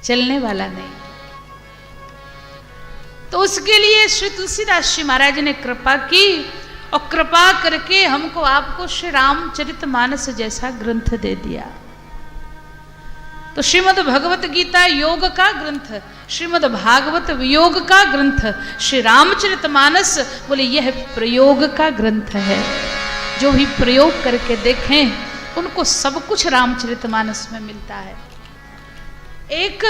चलने वाला नहीं। तो उसके लिए श्री तुलसीदास जी महाराज ने कृपा की और कृपा करके हमको आपको श्री रामचरितमानस जैसा ग्रंथ दे दिया। तो श्रीमद् भगवत गीता योग का ग्रंथ, श्रीमद् भागवत वियोग का ग्रंथ, श्री रामचरितमानस बोले यह प्रयोग का ग्रंथ है। जो भी प्रयोग करके देखें उनको सब कुछ रामचरितमानस में मिलता है। एक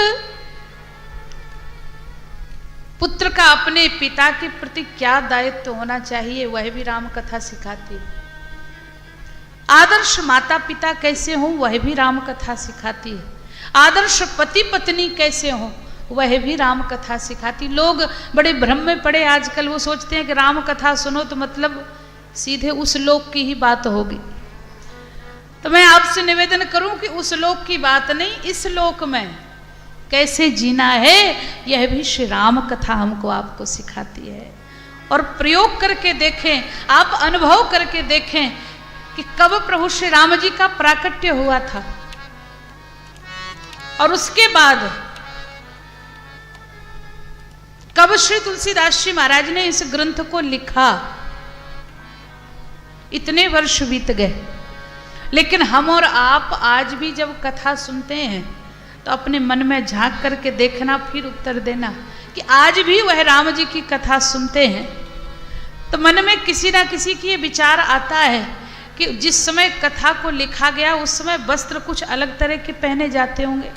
पुत्र का अपने पिता के प्रति क्या दायित्व होना चाहिए वह भी राम कथा सिखाती है। आदर्श माता पिता कैसे हों वह भी राम कथा सिखाती है। आदर्श पति पत्नी कैसे हों वह भी राम कथा सिखाती। लोग बड़े भ्रम में पड़े आजकल, वो सोचते हैं कि राम कथा सुनो तो मतलब सीधे उस लोक की ही बात होगी। तो मैं आपसे निवेदन करूं कि उस लोक की बात नहीं, इस लोक में कैसे जीना है यह भी श्री राम कथा हमको आपको सिखाती है। और प्रयोग करके देखें, आप अनुभव करके देखें कि कब प्रभु श्री राम जी का प्राकट्य हुआ था और उसके बाद कब श्री तुलसीदास जी महाराज ने इस ग्रंथ को लिखा। इतने वर्ष बीत गए, लेकिन हम और आप आज भी जब कथा सुनते हैं तो अपने मन में झांक करके देखना, फिर उत्तर देना कि आज भी वह राम जी की कथा सुनते हैं तो मन में किसी ना किसी की ये विचार आता है कि जिस समय कथा को लिखा गया उस समय वस्त्र कुछ अलग तरह के पहने जाते होंगे,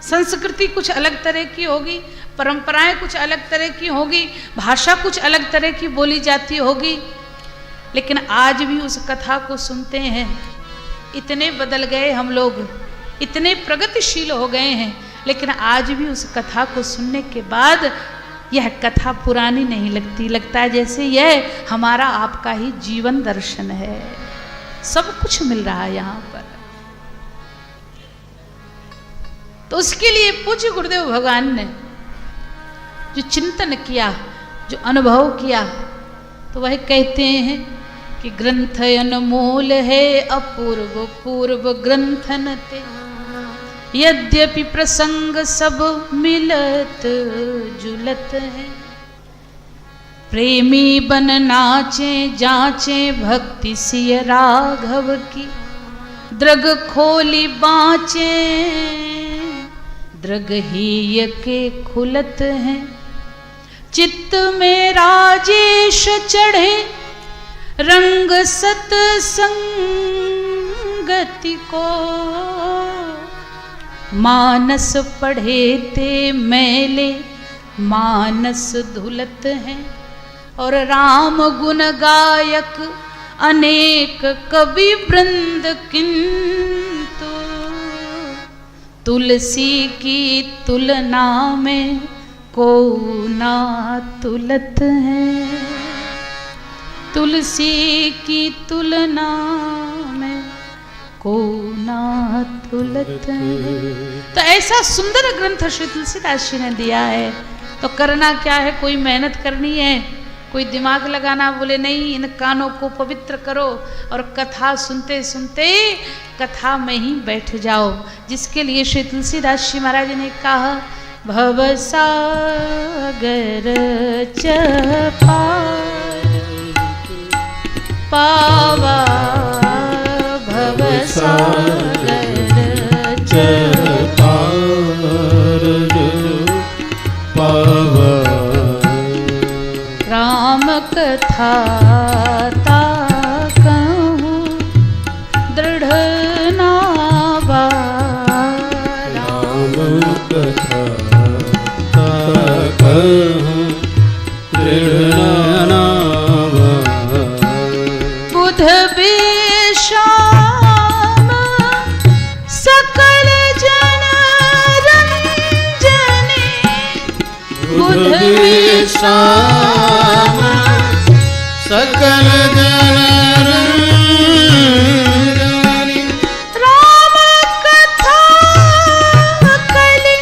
संस्कृति कुछ अलग तरह की होगी, परंपराएं कुछ अलग तरह की होगी, भाषा कुछ अलग तरह की बोली जाती होगी। लेकिन आज भी उस कथा को सुनते हैं। इतने बदल गए हम लोग, इतने प्रगतिशील हो गए हैं, लेकिन आज भी उस कथा को सुनने के बाद यह कथा पुरानी नहीं लगती। लगता है जैसे यह हमारा आपका ही जीवन दर्शन है। सब कुछ मिल रहा है यहाँ पर। तो उसके लिए पूज्य गुरुदेव भगवान ने जो चिंतन किया, जो अनुभव किया, तो वह कहते हैं कि ग्रंथ अनमोल है अपूर्व पूर्व ग्रंथन ते, यद्यपि प्रसंग सब मिलत जुलत है। प्रेमी बन नाचे जाचे भक्ति सिय राघव की, द्रग खोली बाँचे द्रग ही के खुलत हैं। चित्त में राजेश चढ़े रंग सत संगति को, मानस पढ़े ते मैले मानस धुलत हैं। और राम गुण गायक अनेक कवि वृंद, किंतु तुलसी की तुलना में को ना तुलत है। तुलसी की तुलना में को ना तुलत है। तो ऐसा सुंदर ग्रंथ श्री तुलसीदास जी ने दिया है। तो करना क्या है, कोई मेहनत करनी है, कोई दिमाग लगाना बोले नहीं, इन कानों को पवित्र करो और कथा सुनते सुनते कथा में ही बैठ जाओ। जिसके लिए श्री तुलसीदास जी महाराज ने कहा, भव सागर चपार पावा, भव सागर चपार पावा। राम कथा ता कहूँ दृढ़ नावा, राम कथा ता कहूँ दृढ़ नावा। बुध विश्राम सकल जन रंजनी, बुध विश्राम सकल जन रंजनी। राम कथा कलि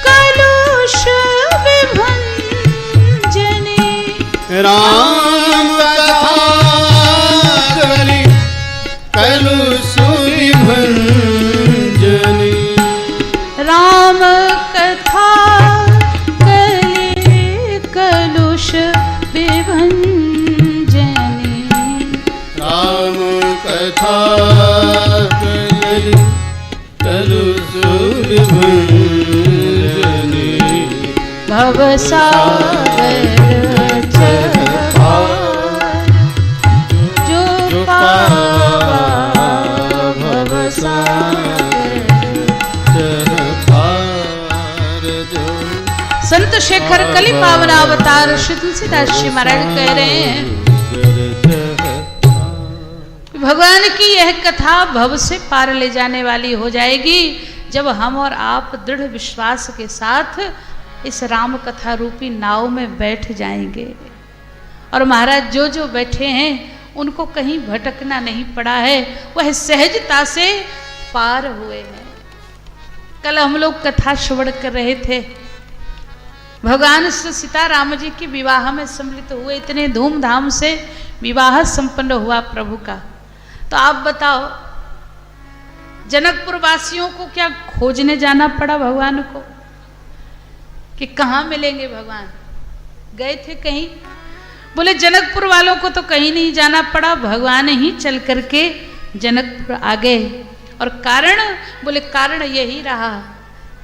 कलुष विभंजनी, राम कथा कलि कलुष विभंजनी। राम राम कथा कले कलुष विभंजनी। राम कथा कले कलुष विभंजनी। भवसागर जो पावा संत शेखर कलि पावन अवतार श्री तुलसीदास जी महाराज कह रहे हैं भगवान की यह कथा भव से पार ले जाने वाली हो जाएगी जब हम और आप दृढ़ विश्वास के साथ इस राम कथा रूपी नाव में बैठ जाएंगे। और महाराज जो जो बैठे हैं उनको कहीं भटकना नहीं पड़ा है, वह सहजता से पार हुए हैं। कल हम लोग कथा श्रवण कर रहे थे, भगवान श्री सीताराम जी की विवाह में सम्मिलित हुए, इतने धूमधाम से विवाह संपन्न हुआ प्रभु का। तो आप बताओ जनकपुर वासियों को क्या खोजने जाना पड़ा भगवान को कि कहाँ मिलेंगे भगवान? गए थे कहीं? बोले जनकपुर वालों को तो कहीं नहीं जाना पड़ा, भगवान ही चल करके जनकपुर आ गए। और कारण? बोले कारण यही रहा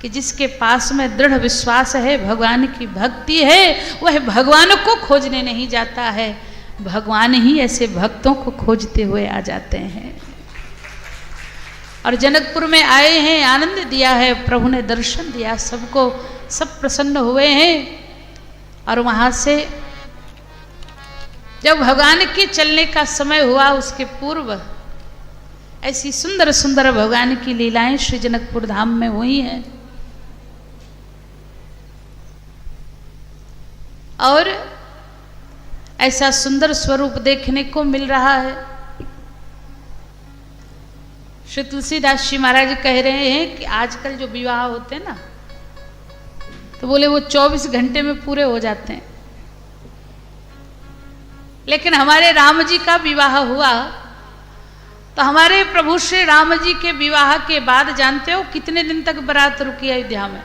कि जिसके पास में दृढ़ विश्वास है, भगवान की भक्ति है, वह भगवान को खोजने नहीं जाता है, भगवान ही ऐसे भक्तों को खोजते हुए आ जाते हैं। और जनकपुर में आए हैं, आनंद दिया है, प्रभु ने दर्शन दिया सबको, सब प्रसन्न हुए हैं। और वहां से जब भगवान के चलने का समय हुआ उसके पूर्व ऐसी सुंदर सुंदर भगवान की लीलाएं श्री जनकपुर धाम में हुई हैं। और ऐसा सुंदर स्वरूप देखने को मिल रहा है। श्री तुलसीदास जी महाराज कह रहे हैं कि आजकल जो विवाह होते हैं ना, तो बोले वो 24 घंटे में पूरे हो जाते हैं, लेकिन हमारे राम जी का विवाह हुआ तो हमारे प्रभु श्री राम जी के विवाह के बाद जानते हो कितने दिन तक बारात रुकी अयोध्या में?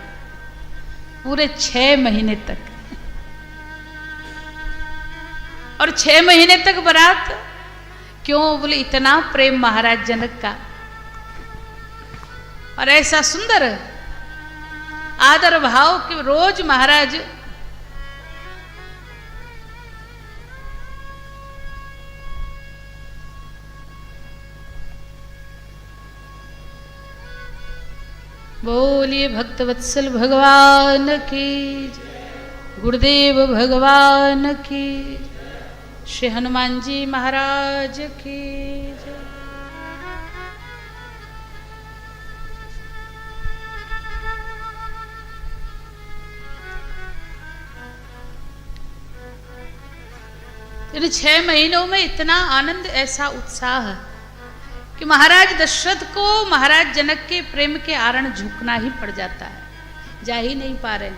पूरे 6 महीने तक। और 6 महीने तक बारात क्यों? बोले इतना प्रेम महाराज जनक का, और ऐसा सुंदर आदर भाव कि रोज महाराज बोलिए भक्तवत्सल भगवान की, गुरुदेव भगवान की, श्री हनुमान जी महाराज की। इन 6 महीनों में इतना आनंद, ऐसा उत्साह कि महाराज दशरथ को महाराज जनक के प्रेम के आरण झुकना ही पड़ जाता है, जा ही नहीं पा रहे।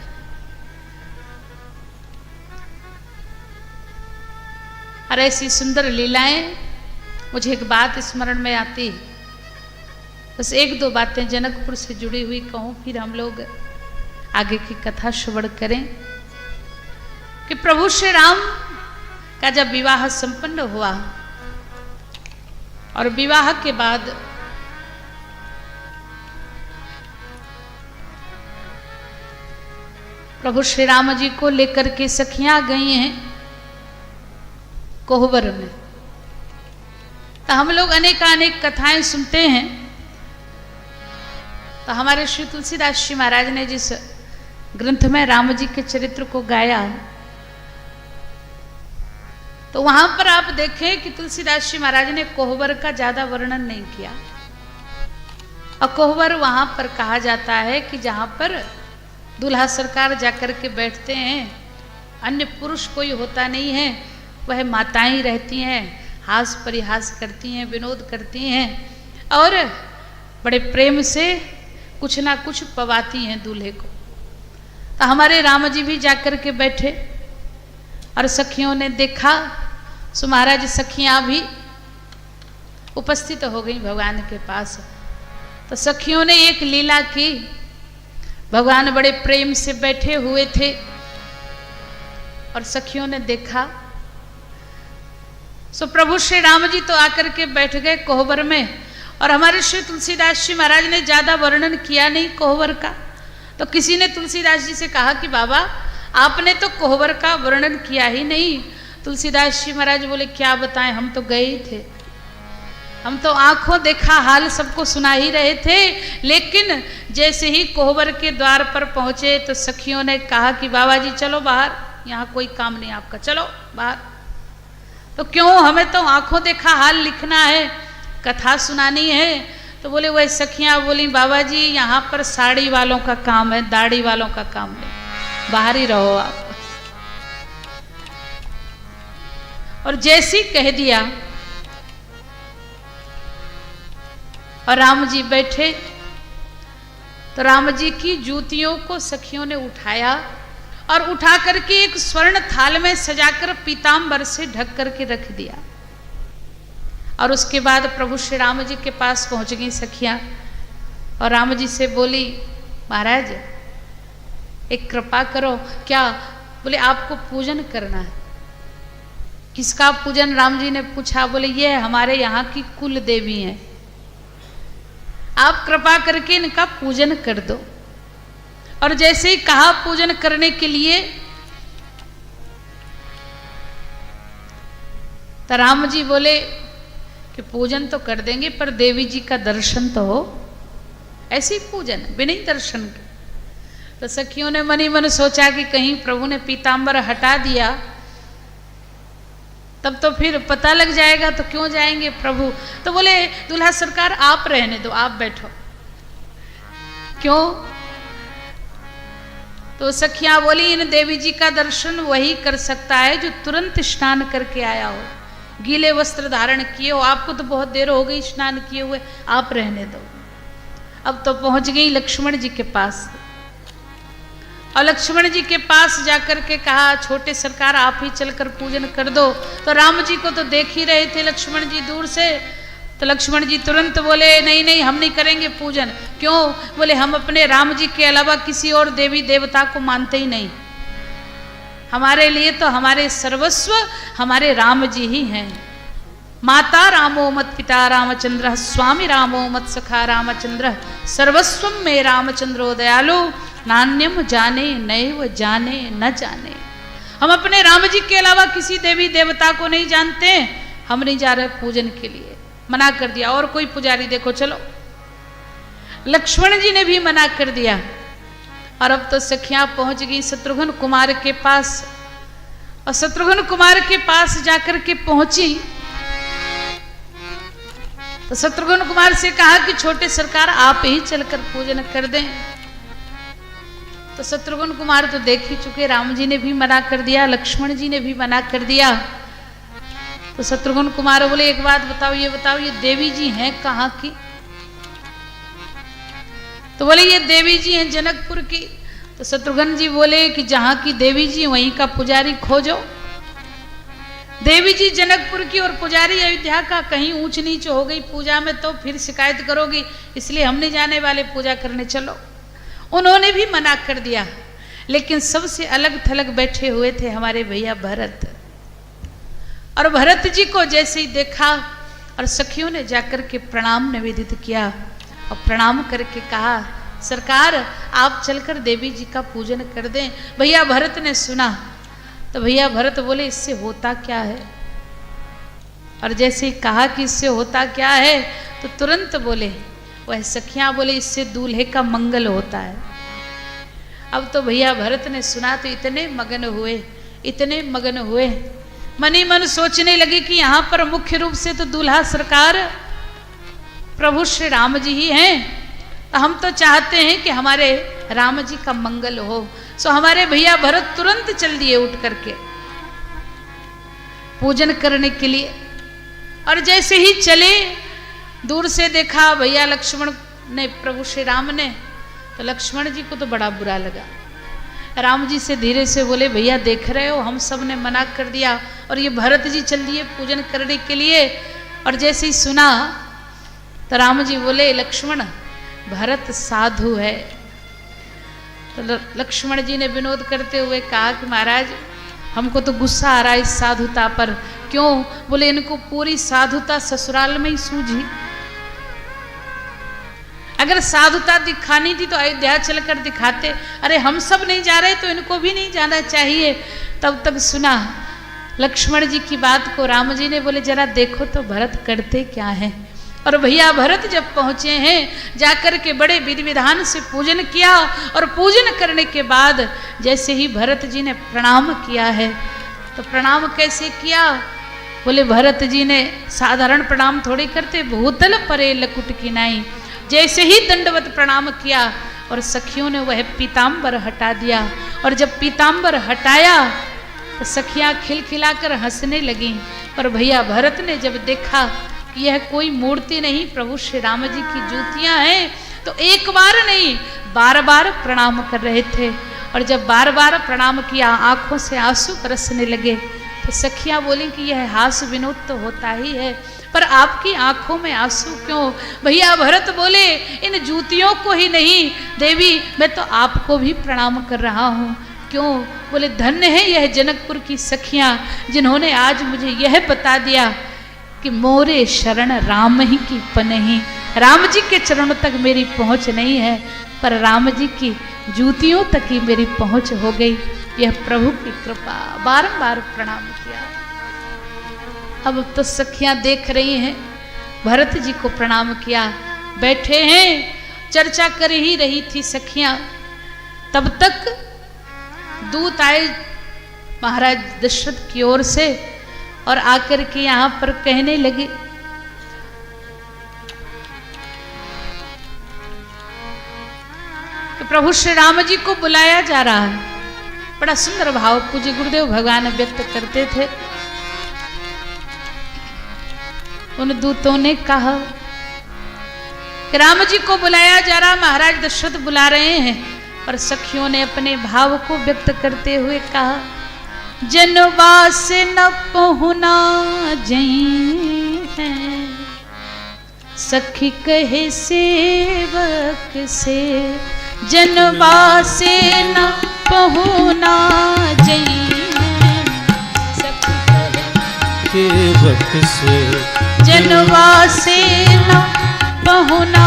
और ऐसी सुंदर लीलाएं, मुझे एक बात स्मरण में आती, बस 1-2 बातें जनकपुर से जुड़ी हुई कहूं, फिर हम लोग आगे की कथा श्रवण करें। कि प्रभु श्री राम का जब विवाह संपन्न हुआ और विवाह के बाद प्रभु श्री राम जी को लेकर के सखियां गई हैं कोहबर में। तो हम लोग अनेक कथाएं सुनते हैं। तो हमारे श्री तुलसीदास जी महाराज ने जिस ग्रंथ में राम जी के चरित्र को गाया, तो वहां पर आप देखें कि तुलसीदास जी महाराज ने कोहबर का ज्यादा वर्णन नहीं किया। और कोहबर वहां पर कहा जाता है कि जहां पर दूल्हा सरकार जाकर के बैठते हैं, अन्य पुरुष कोई होता नहीं है, वह माताएं रहती हैं, हास परिहास करती हैं, विनोद करती हैं और बड़े प्रेम से कुछ ना कुछ पवाती हैं दूल्हे को। तो हमारे राम जी भी जाकर के बैठे और सखियों ने देखा, सो महाराज सखियां भी उपस्थित हो गई भगवान के पास। तो सखियों ने एक लीला की, भगवान बड़े प्रेम से बैठे हुए थे और सखियों ने देखा। सो प्रभु श्री राम जी तो आकर के बैठ गए कोहबर में, और हमारे श्री तुलसीदास जी महाराज ने ज्यादा वर्णन किया नहीं कोहबर का। तो किसी ने तुलसीदास जी से कहा कि बाबा आपने तो कोहबर का वर्णन किया ही नहीं। तुलसीदास जी महाराज बोले क्या बताएं, हम तो गए ही थे, हम तो आंखों देखा हाल सबको सुना ही रहे थे। लेकिन जैसे ही कोहबर के द्वार पर पहुंचे तो सखियों ने कहा कि बाबा जी चलो बाहर, यहाँ कोई काम नहीं आपका, चलो बाहर। तो क्यों, हमें तो आंखों देखा हाल लिखना है, कथा सुनानी है। तो बोले वह सखियां बोली बाबा जी यहाँ पर साड़ी वालों का काम है, दाढ़ी वालों का काम नहीं, बाहर ही रहो आप। और जैसी कह दिया और राम जी बैठे, तो राम जी की जूतियों को सखियों ने उठाया और उठा करके एक स्वर्ण थाल में सजाकर पीतांबर से ढक करके रख दिया। और उसके बाद प्रभु श्री राम जी के पास पहुंच गई सखियां और राम जी से बोली महाराज एक कृपा करो। क्या? बोले आपको पूजन करना है। किसका पूजन? राम जी ने पूछा। बोले ये हमारे यहाँ की कुल देवी हैं, आप कृपा करके इनका पूजन कर दो। और जैसे ही कहा पूजन करने के लिए, तो राम जी बोले कि पूजन तो कर देंगे पर देवी जी का दर्शन तो हो। ऐसी पूजन बिना ही दर्शन के। तो सखियों ने मन ही मन सोचा कि कहीं प्रभु ने पीतांबर हटा दिया तब तो फिर पता लग जाएगा, तो क्यों जाएंगे प्रभु। तो बोले दूल्हा सरकार आप रहने दो, आप बैठो। क्यों? तो सखियां बोली इन देवी जी का दर्शन वही कर सकता है जो तुरंत स्नान करके आया हो, गीले वस्त्र धारण किए हो। आपको तो बहुत देर हो गई स्नान किए हुए, आप रहने दो। अब तो पहुंच गई लक्ष्मण जी के पास, और लक्ष्मण जी के पास जाकर के कहा छोटे सरकार आप ही चलकर पूजन कर दो। तो राम जी को तो देख ही रहे थे लक्ष्मण जी दूर से। तो लक्ष्मण जी तुरंत बोले नहीं नहीं हम नहीं करेंगे पूजन। क्यों? बोले हम अपने राम जी के अलावा किसी और देवी देवता को मानते ही नहीं। हमारे लिए तो हमारे सर्वस्व हमारे राम जी ही हैं। माता रामो मत पिता रामचंद्र, स्वामी रामो मत सखा रामचंद्र, सर्वस्वम में रामचंद्रो दयालु, नान्यम जाने नैव जाने न जाने। हम अपने राम जी के अलावा किसी देवी देवता को नहीं जानते। हम नहीं जा रहे पूजन के लिए, मना कर दिया। और कोई पुजारी देखो चलो। लक्ष्मण जी ने भी मना कर दिया। और अब तो सखियां पहुंच गई शत्रुघ्न कुमार के पास, और शत्रुघ्न कुमार के पास जाकर के पहुंची तो शत्रुघ्न कुमार से कहा कि छोटे सरकार आप ही चलकर पूजन कर दें। तो शत्रुघ्न कुमार तो देख ही चुके, राम जी ने भी मना कर दिया, लक्ष्मण जी ने भी मना कर दिया। तो शत्रुघ्न कुमार बोले एक बात बताओ, ये देवी जी हैं कहाँ की? तो बोले ये देवी जी हैं जनकपुर की। तो शत्रुघ्न जी बोले कि जहां की देवी जी वहीं का पुजारी खोजो। देवी जी जनकपुर की और पुजारी अयोध्या का, कहीं ऊंच नीच हो गई पूजा में तो फिर शिकायत करोगी, इसलिए हम नहीं जाने वाले पूजा करने, चलो। उन्होंने भी मना कर दिया। लेकिन सबसे अलग थलग बैठे हुए थे हमारे भैया भरत। और भरत जी को जैसे ही देखा और सखियों ने जाकर के प्रणाम निवेदित किया और प्रणाम करके कहा सरकार आप चलकर देवी जी का पूजन कर दें। भैया भरत ने सुना तो भैया भरत बोले इससे होता क्या है? और जैसे ही कहा कि इससे होता क्या है तो तुरंत बोले वह सखियां बोले इससे दूल्हे का मंगल होता है। अब तो भैया भरत ने सुना तो इतने मगन हुए, मन ही मन सोचने लगे कि यहाँ पर मुख्य रूप से तो दूल्हा सरकार प्रभु श्री राम जी ही हैं। हम तो चाहते हैं कि हमारे राम जी का मंगल हो। सो हमारे भैया भरत तुरंत चल दिए उठ करके पूजन करने के लिए। और जैसे ही चले दूर से देखा भैया लक्ष्मण ने, प्रभु श्री राम ने, तो लक्ष्मण जी को तो बड़ा बुरा लगा। राम जी से धीरे से बोले भैया देख रहे हो हम सब ने मना कर दिया और ये भरत जी चल दिए पूजन करने के लिए। और जैसे ही सुना तो राम जी बोले लक्ष्मण भरत साधु है, तो लक्ष्मण जी ने विनोद करते हुए कहा कि महाराज हमको तो गुस्सा आ रहा है इस साधुता पर। क्यों? बोले इनको पूरी साधुता ससुराल में ही सूझी। अगर साधुता दिखानी थी तो अयोध्या चलकर दिखाते। अरे हम सब नहीं जा रहे तो इनको भी नहीं जाना चाहिए। तब तक सुना लक्ष्मण जी की बात को राम जी ने बोले जरा देखो तो भरत करते क्या है। और भैया भरत जब पहुंचे हैं जाकर के बड़े विधि विधान से पूजन किया और पूजन करने के बाद जैसे ही भरत जी ने प्रणाम किया है तो प्रणाम कैसे किया? बोले भरत जी ने साधारण प्रणाम थोड़ी करते, भूतल परे लकुट की नाई। जैसे ही दंडवत प्रणाम किया और सखियों ने वह पीताम्बर हटा दिया। और जब पीताम्बर हटाया तो सखियां खिलखिलाकर हंसने लगीं। पर भैया भरत ने जब देखा यह कोई मूर्ति नहीं प्रभु श्री राम जी की जूतियां हैं तो एक बार नहीं बार बार प्रणाम कर रहे थे। और जब बार बार प्रणाम किया आंखों से आंसू बरसने लगे तो सखियां बोली कि यह हास विनोद तो होता ही है, पर आपकी आंखों में आंसू क्यों? भैया भरत बोले इन जूतियों को ही नहीं देवी मैं तो आपको भी प्रणाम कर रहा हूँ। क्यों? बोले धन्य है यह जनकपुर की सखियां जिन्होंने आज मुझे यह बता दिया कि मोरे शरण राम ही की पनही। राम जी के चरणों तक मेरी पहुंच नहीं है पर राम जी की जूतियों तक ही मेरी पहुंच हो गई। यह प्रभु की कृपा। बारंबार प्रणाम किया। अब तो सखियां देख रही हैं भरत जी को प्रणाम किया, बैठे हैं चर्चा कर ही रही थी सखियां। तब तक दूत आए महाराज दशरथ की ओर से और आकर के यहां पर कहने लगे कि प्रभु श्री राम जी को बुलाया जा रहा है। बड़ा सुंदर भाव पूज्य गुरुदेव भगवान व्यक्त करते थे। उन दूतों ने कहा कि राम जी को बुलाया जा रहा, महाराज दशरथ बुला रहे हैं। पर सखियों ने अपने भाव को व्यक्त करते हुए कहा जनवास न पहुना जई है सखी कहे सेवक से। जनवास न पहुना जई है सखी कहे सेवक से। जनवास न पहुना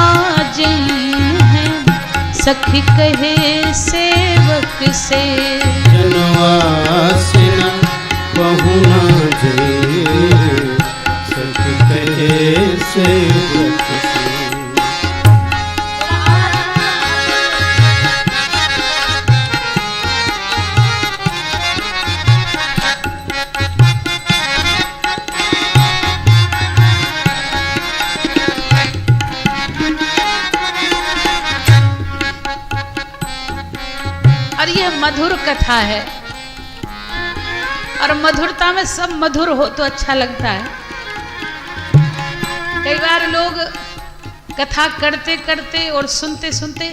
जई है सखी कहे सेवक से। जनवास न पहुना जई सखी कहे सेवक से। और यह मधुर कथा है और मधुरता में सब मधुर हो तो अच्छा लगता है। कई बार लोग कथा करते करते और सुनते सुनते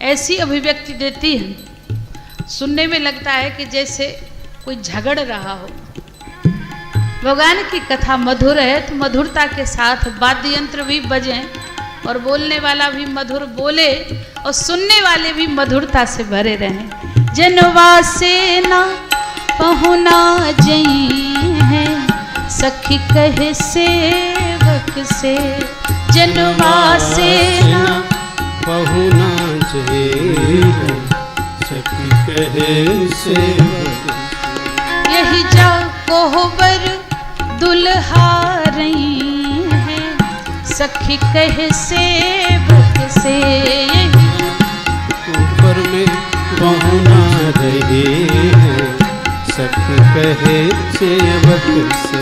ऐसी अभिव्यक्ति देती है सुनने में लगता है कि जैसे कोई झगड़ रहा हो। भगवान की कथा मधुर है तो मधुरता के साथ वाद्य यंत्र भी बजें और बोलने वाला भी मधुर बोले और सुनने वाले भी मधुरता से भरे रहें। जनवासे ना पहुना जई है सखी कहे सेवक से। जनवासे ना पहुना जई है सखी कहे सेवक से। यही जा कोहबर दुल्हा रही है सखी कहे सेवक से। ऊपर में पहुना रही है सखी कहे सेवक से।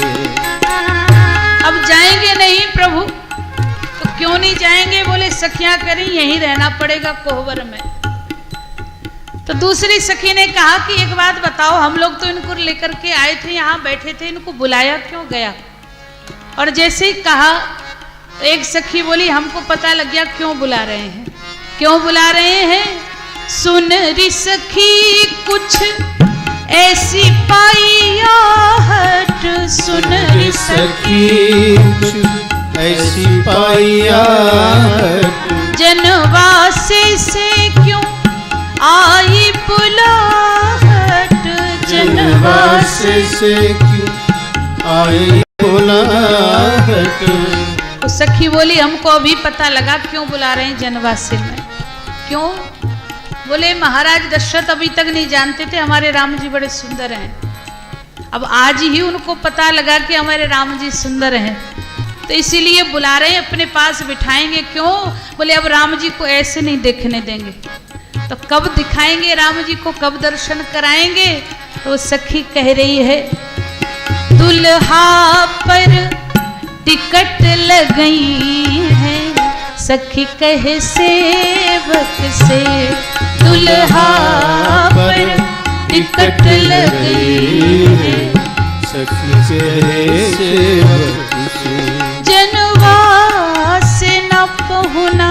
अब जाएंगे नहीं प्रभु तो क्यों नहीं जाएंगे? बोले सखियां करें यहीं रहना पड़ेगा कोहबर में। तो दूसरी सखी ने कहा कि एक बात बताओ, हम लोग तो इनको लेकर के आए थे, यहाँ बैठे थे, इनको बुलाया क्यों गया? और जैसे ही कहा तो एक सखी बोली हमको पता लग गया क्यों बुला रहे हैं। क्यों बुला रहे हैं? सुन री सखी कुछ ऐसी पाइया हट। सुन री सखी कुछ ऐसी पाइया हट। जनवासे से क्यों आ जनवासे से क्यों आए बुलाहट। तो सखी बोली हमको अभी पता लगा क्यों बुला रहे हैं जनवासे में। क्यों? बोले महाराज दशरथ अभी तक नहीं जानते थे हमारे राम जी बड़े सुंदर हैं, अब आज ही उनको पता लगा कि हमारे राम जी सुंदर हैं, तो इसीलिए बुला रहे हैं, अपने पास बिठाएंगे। क्यों? बोले अब राम जी को ऐसे नहीं देखने देंगे, तो कब दिखाएंगे राम जी को, कब दर्शन कराएंगे? तो सखी कह रही है दुल्हा पर टिकट लगई है, सखी कहे सेवक से दुल्हा पर टिकट लगई है, सखी कहे सेवक से जनवास न पहुना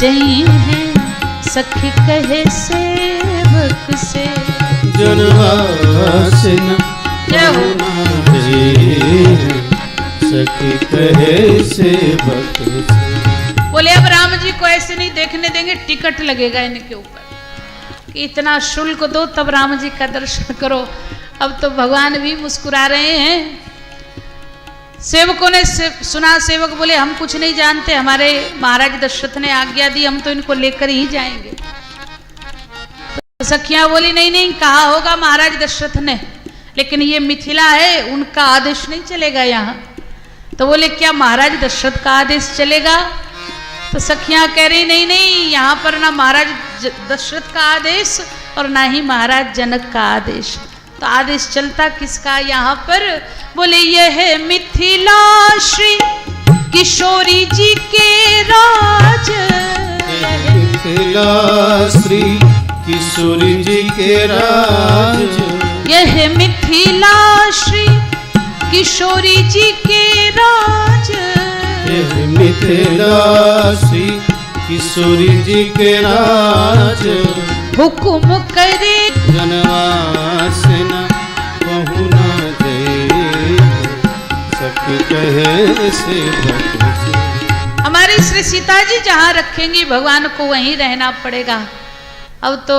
जई है, सखी कहे सेवक से जनवास न पहुना जई है, सखी कहे सेवक से। बोले अब राम जी को ऐसे नहीं देखने देंगे, टिकट लगेगा इनके ऊपर कि इतना शुल्क दो तब राम जी का दर्शन करो। अब तो भगवान भी मुस्कुरा रहे हैं। सेवकों ने सुना, सेवक बोले हम कुछ नहीं जानते, हमारे महाराज दशरथ ने आज्ञा दी, हम तो इनको लेकर ही जाएंगे। तो सखियां बोली नहीं नहीं, कहा होगा महाराज दशरथ ने, लेकिन ये मिथिला है, उनका आदेश नहीं चलेगा यहाँ। तो बोले क्या महाराज दशरथ का आदेश चलेगा? तो सखियां कह रही नहीं नहीं, यहाँ पर ना महाराज दशरथ का आदेश और ना ही महाराज जनक का आदेश। तो आदेश चलता किसका यहाँ पर? बोले यह है मिथिला श्री किशोरी जी के राज, मिथिला श्री किशोरी जी के राज, यह है मिथिला श्री किशोरी जी के राज, यह मिथिला श्री किशोरी जी के राज, हुकुम करे जनवास न पहुना जई, सखी कहे सेवक से। हमारी श्री सीता जी जहाँ रखेंगी भगवान को वहीं रहना पड़ेगा। अब तो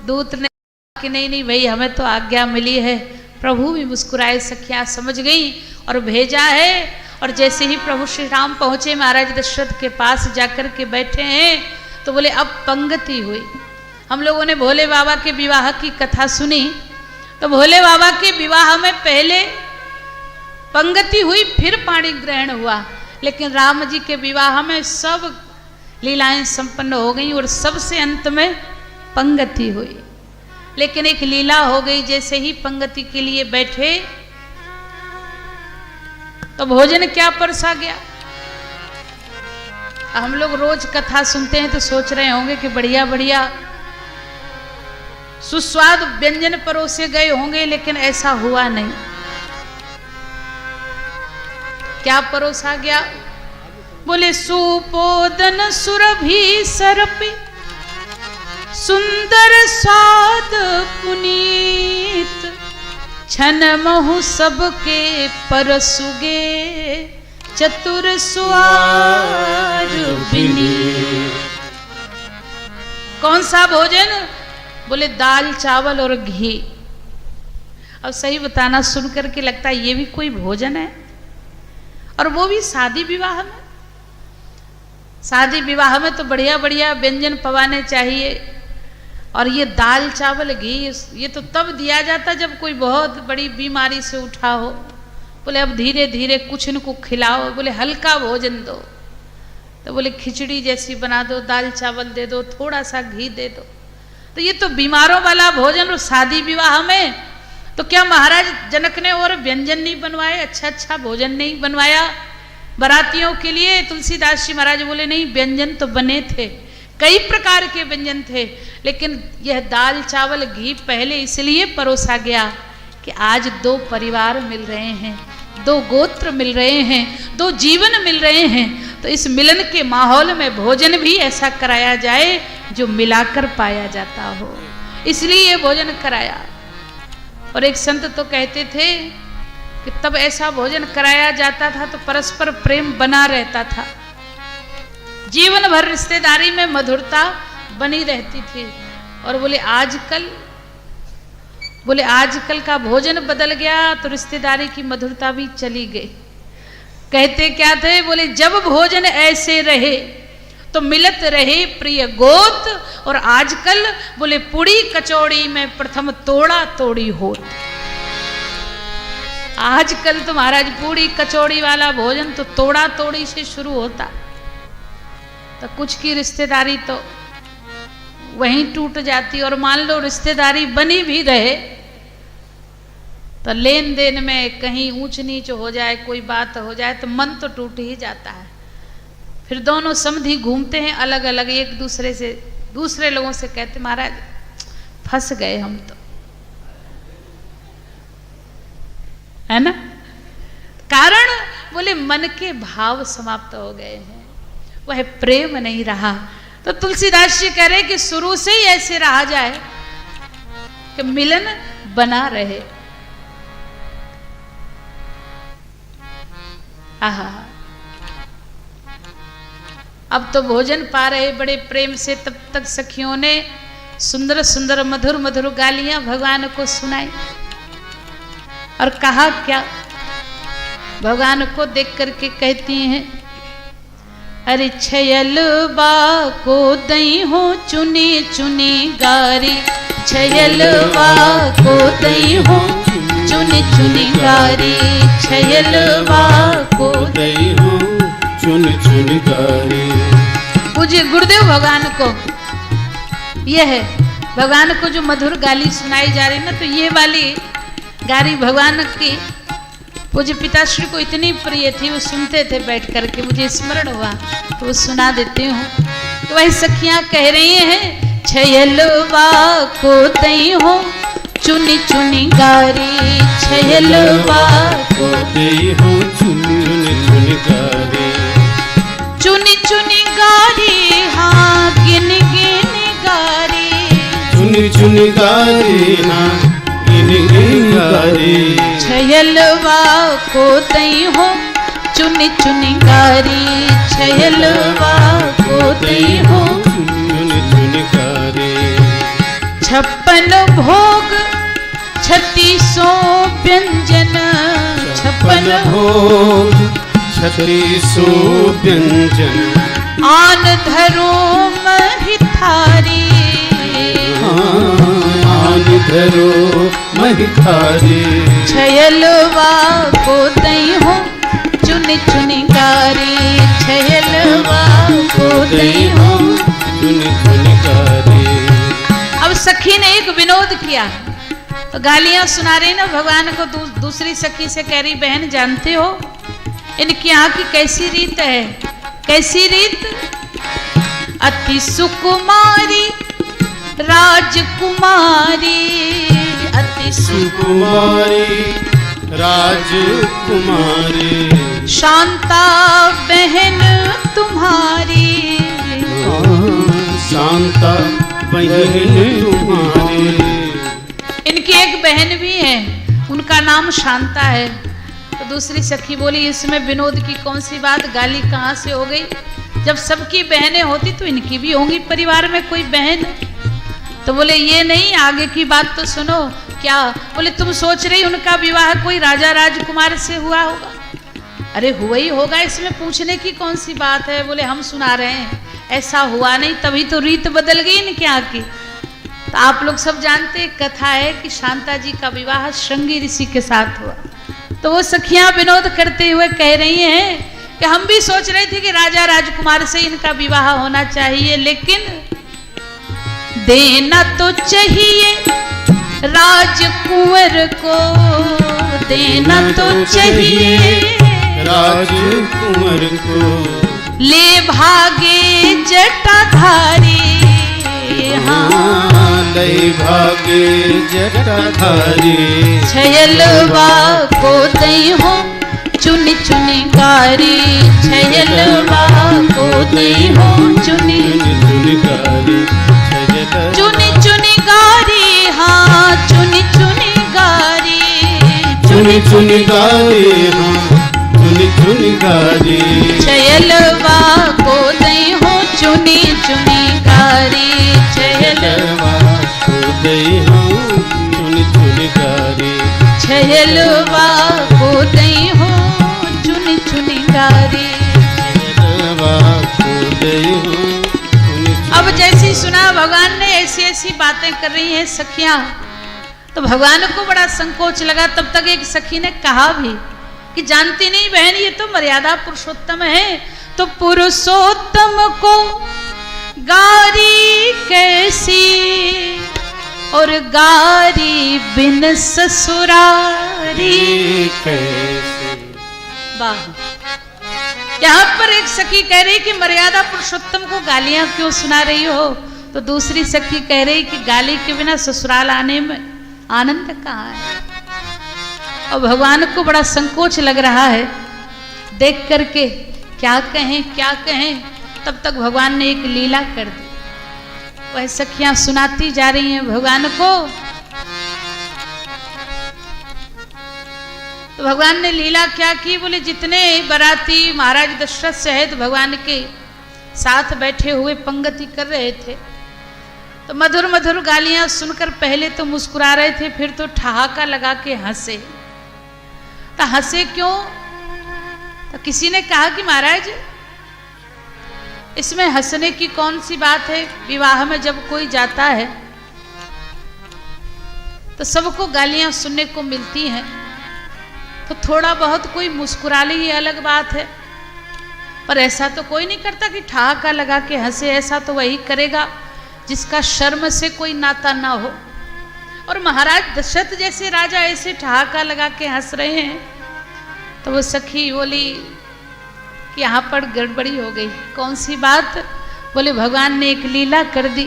दूत ने कि नहीं नहीं भाई, हमें तो आज्ञा मिली है। प्रभु भी मुस्कुराए, सखियां समझ गई और भेजा है। और जैसे ही प्रभु श्री राम पहुंचे महाराज दशरथ के पास जाकर के बैठे हैं, तो बोले अब पंगति हुई। हम लोगों ने भोले बाबा के विवाह की कथा सुनी, तो भोले बाबा के विवाह में पहले पंगति हुई, फिर पाणी ग्रहण हुआ, लेकिन राम जी के विवाह में सब लीलाएं संपन्न हो गई और सबसे अंत में पंगति हुई। लेकिन एक लीला हो गई, जैसे ही पंगति के लिए बैठे तो भोजन क्या परसा गया। हम लोग रोज कथा सुनते हैं तो सोच रहे होंगे कि बढ़िया बढ़िया सुस्वाद व्यंजन परोसे गए होंगे, लेकिन ऐसा हुआ नहीं। क्या परोसा गया? बोले सुपोदन सुरभि सरपि, सुंदर स्वाद पुनीत, छन महु सबके परसुगे, चतुर सुआर बिनीत। कौन सा भोजन? बोले दाल चावल और घी। अब सही बताना, सुन करके लगता है ये भी कोई भोजन है, और वो भी शादी विवाह में। शादी विवाह में तो बढ़िया बढ़िया व्यंजन पवाने चाहिए, और ये दाल चावल घी ये तो तब दिया जाता जब कोई बहुत बड़ी बीमारी से उठा हो। बोले अब धीरे धीरे कुछ इनको खिलाओ, बोले हल्का भोजन दो। तो बोले खिचड़ी जैसी बना दो, दाल चावल दे दो, थोड़ा सा घी दे दो। तो ये तो बीमारों वाला भोजन। और शादी विवाह में तो क्या महाराज जनक ने और व्यंजन नहीं बनवाए, अच्छा अच्छा भोजन नहीं बनवाया बारातियों के लिए? तुलसीदास जी महाराज बोले नहीं, व्यंजन तो बने थे, कई प्रकार के व्यंजन थे, लेकिन यह दाल चावल घी पहले इसलिए परोसा गया कि आज दो परिवार मिल रहे हैं, दो गोत्र मिल रहे हैं, दो जीवन मिल रहे हैं। तो इस मिलन के माहौल में भोजन भी ऐसा कराया जाए जो मिलाकर पाया जाता हो, इसलिए ये भोजन कराया। और एक संत तो कहते थे कि तब ऐसा भोजन कराया जाता था तो परस्पर प्रेम बना रहता था, जीवन भर रिश्तेदारी में मधुरता बनी रहती थी। और बोले आजकल बोले आजकल का भोजन बदल गया तो रिश्तेदारी की मधुरता भी चली गई। कहते क्या थे, बोले जब भोजन ऐसे रहे तो मिलत रहे प्रिय गोत, और आजकल बोले पूड़ी कचौड़ी में प्रथम तोड़ा तोड़ी होत। आजकल तो महाराज पूड़ी कचौड़ी वाला भोजन तो तोड़ा तोड़ी से शुरू होता, तो कुछ की रिश्तेदारी तो वहीं टूट जाती। और मान लो रिश्तेदारी बनी भी रहे तो लेन देन में कहीं ऊंच नीच हो जाए, कोई बात हो जाए तो मन तो टूट ही जाता है। फिर दोनों समधी घूमते हैं अलग अलग, एक दूसरे से, दूसरे लोगों से कहते महाराज फंस गए हम तो, है ना। कारण बोले मन के भाव समाप्त हो गए हैं, वह प्रेम नहीं रहा। तो तुलसीदास जी कह रहे कि शुरू से ही ऐसे रहा जाए कि मिलन बना रहे। आहा, अब तो भोजन पा रहे बड़े प्रेम से, तब तक सखियों ने सुंदर सुंदर मधुर मधुर गालियां भगवान को सुनाई। और कहा क्या, भगवान को देख करके कहती हैं, अरे छयलबा को दई हो चुनी चुनी गारी, छयलबा को दई हो चुनी चुनी गारी, छयलबा को दई हो चुन चुन गारी। पूज्य गुरुदेव भगवान को यह है, भगवान को जो मधुर गाली सुनाई जा रही ना, तो ये वाली गाली भगवान की पूज्य पिताश्री को इतनी प्रिय थी, वो सुनते थे बैठ करके। मुझे स्मरण हुआ तो वो सुना देती हूँ। तो वही सखियां कह रही हैं, छयलवा को दई हो चुनी चुनी गारी, छयलवा को दई हो चुनी चुनी गारी, चुनी चुनी गारी, हाँ गिन गिन गारी, चुनी चुनी गारी, हाँ गिन गिन गारी, छयलवा को दई हो चुनी चुनी गारी, छयलवा को दई हो चुनी चुनी गारी। 56 भोग 36 व्यंजन, 56 भोग 36 व्यंजन, आन धरो महिथारी, आन धरो महिथारी, छयलवा को दई हो चुनी चुनी गारी, छयलवा को दई हो चुनी चुनी गारी। अब सखी ने एक विनोद किया, तो गालियां सुना रही ना भगवान को। दूसरी सखी से कह रही, बहन जानते हो इनकी यहाँ की कैसी रीत है? कैसी रीत? अति सुकुमारी राजकुमारी, अति सुकुमारी राजकुमारी, शांता बहन तुम्हारी, शांता बहन तुम्हारी। इनकी एक बहन भी है, उनका नाम शांता है। तो दूसरी सखी बोली, इसमें विनोद की कौन सी बात, गाली कहाँ से हो गई? जब सबकी बहनें होती तो इनकी भी होंगी परिवार में कोई बहन। तो बोले ये नहीं, आगे की बात तो सुनो। क्या? बोले तुम सोच रही उनका विवाह कोई राजा राजकुमार से हुआ होगा? अरे हुआ ही होगा, इसमें पूछने की कौन सी बात है? बोले हम सुना रहे हैं, ऐसा हुआ नहीं, तभी तो रीत बदल गई इनके यहाँ की। तो आप लोग सब जानते, कथा है कि शांता जी का विवाह श्रृंगी ऋषि के साथ हुआ। तो वो सखियां विनोद करते हुए कह रही हैं कि हम भी सोच रहे थे कि राजा राजकुमार से इनका विवाह होना चाहिए, लेकिन देना तो चाहिए राजकुंवर को, देना तो चाहिए राजकुंवर को, ले भागे जटाधारी, हाँ ले भागे जटाधारी, छयलवा को दई हो चुनी चुनी गारी, छयलवा को दई हो चुनी चुनी गारी, चुनी चुनी गारी, हाँ चुनी चुनी गारी, चुनी चुनी गारी, हाँ चुनी चुनी गारी, छयलवा को दई हो चुनी चुनी गारी, छयलवा को दई हो चुनी चुनी छयलवा को दई हो चुनी चुनी गारी। अब जैसी सुना भगवान ने ऐसी ऐसी बातें कर रही हैं सखियां, तो भगवान को बड़ा संकोच लगा। तब तक एक सखी ने कहा भी कि जानती नहीं बहन, ये तो मर्यादा पुरुषोत्तम है, तो पुरुषोत्तम को गारी कैसी और गारी बिन ससुरारी कैसी। वाह, यहाँ पर एक सखी कह रही कि मर्यादा पुरुषोत्तम को गालियां क्यों सुना रही हो, तो दूसरी सखी कह रही कि गाली के बिना ससुराल आने में आनंद कहाँ है। और भगवान को बड़ा संकोच लग रहा है देख करके, क्या कहें क्या कहें। तब तक भगवान ने एक लीला कर दी। वह सखियां सुनाती जा रही हैं भगवान को। तो भगवान ने लीला क्या की, बोले जितने बाराती महाराज दशरथ सहित भगवान के साथ बैठे हुए पंगति कर रहे थे, तो मधुर मधुर गालियां सुनकर पहले तो मुस्कुरा रहे थे, फिर तो ठहाका लगा के हंसे। तो हंसे क्यों? तो किसी ने कहा कि महाराज इसमें हंसने की कौन सी बात है, विवाह में जब कोई जाता है तो सबको गालियां सुनने को मिलती हैं, तो थोड़ा बहुत कोई मुस्कुरा ले ये अलग बात है, पर ऐसा तो कोई नहीं करता कि ठहाका लगा के हंसे। ऐसा तो वही करेगा जिसका शर्म से कोई नाता ना हो। और महाराज दशरथ जैसे राजा ऐसे ठहाका लगा के हंस रहे हैं, तो वो सखी बोली कि यहाँ पर गड़बड़ी हो गई। कौन सी बात? बोले भगवान ने एक लीला कर दी।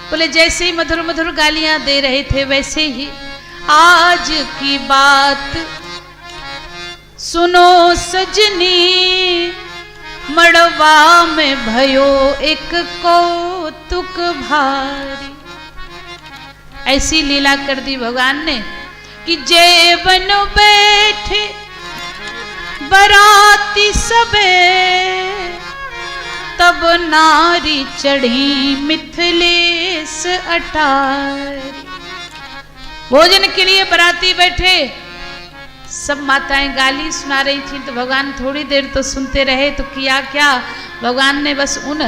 बोले जैसे ही मधुर मधुर गालियां दे रहे थे वैसे ही आज की बात सुनो सजनी, मड़वा में भयो एक कौतुक भारी। ऐसी लीला कर दी भगवान ने कि जेवन बैठे बराती सबे, तब नारी चढ़ी मिथिलेश अटारी। भोजन के लिए बराती बैठे, सब माताएं गाली सुना रही थी, तो भगवान थोड़ी देर तो सुनते रहे। तो किया क्या, भगवान ने बस उन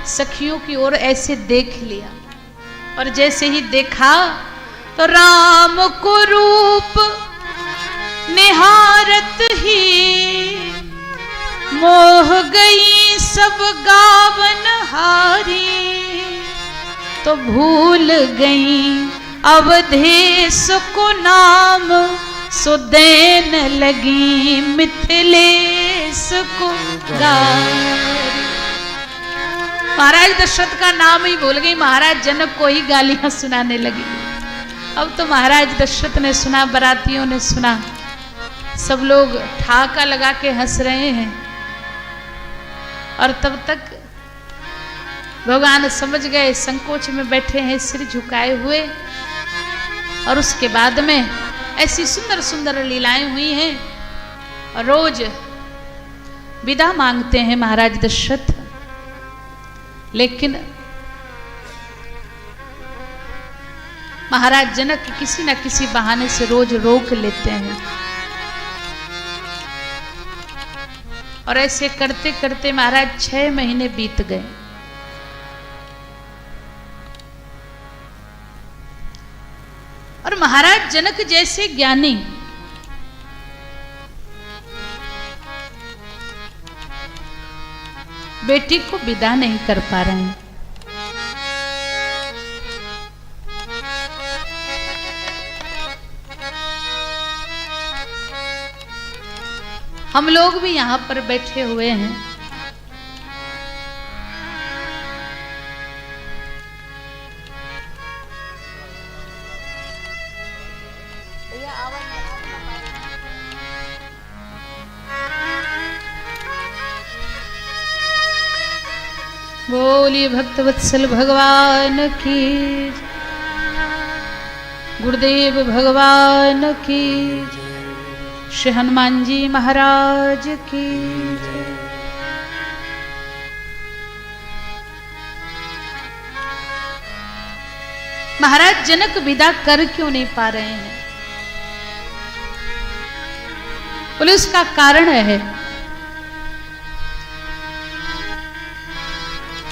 सखियों की ओर ऐसे देख लिया, और जैसे ही देखा तो राम को रूप निहारत ही मोह गई सब गावन हारी। तो भूल गई अवधेश को नाम, सो देन लगी मिथिलेश को गारी। महाराज दशरथ का नाम ही भूल गई, महाराज जनक को ही गालियां सुनाने लगी। अब तो महाराज दशरथ ने सुना, बरातियों ने सुना, सब लोग ठहाका लगा के हंस रहे हैं। और तब तक भगवान समझ गए, संकोच में बैठे हैं सिर झुकाए हुए। और उसके बाद में ऐसी सुंदर सुंदर लीलाएं हुई हैं, और रोज विदा मांगते हैं महाराज दशरथ, लेकिन महाराज जनक किसी न किसी बहाने से रोज रोक लेते हैं। और ऐसे करते करते महाराज 6 महीने बीत गए। और महाराज जनक जैसे ज्ञानी बेटी को विदा नहीं कर पा रहे हैं। हम लोग भी यहां पर बैठे हुए हैं, बोलिए भक्तवत्सल भगवान की, गुरुदेव भगवान की, श्री हनुमान जी महाराज की। महाराज जनक विदा कर क्यों नहीं पा रहे हैं? बोले उसका कारण है,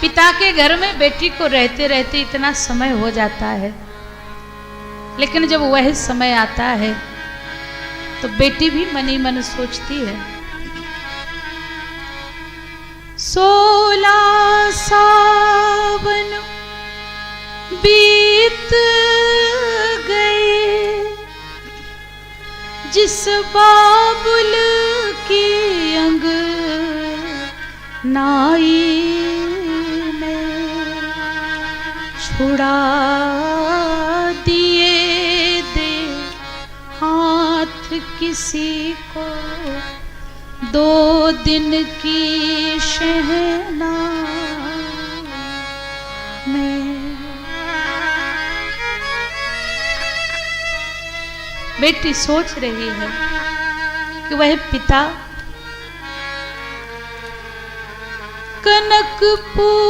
पिता के घर में बेटी को रहते रहते इतना समय हो जाता है, लेकिन जब वह समय आता है तो बेटी भी मन ही मन सोचती है 16 सावन बीत गए, जिस बाबुल की अंग नाई ने छुड़ा दिए दे हाथ किसी को, 2 दिन की शहना में। बेटी सोच रही है कि वह पिता कनकपुर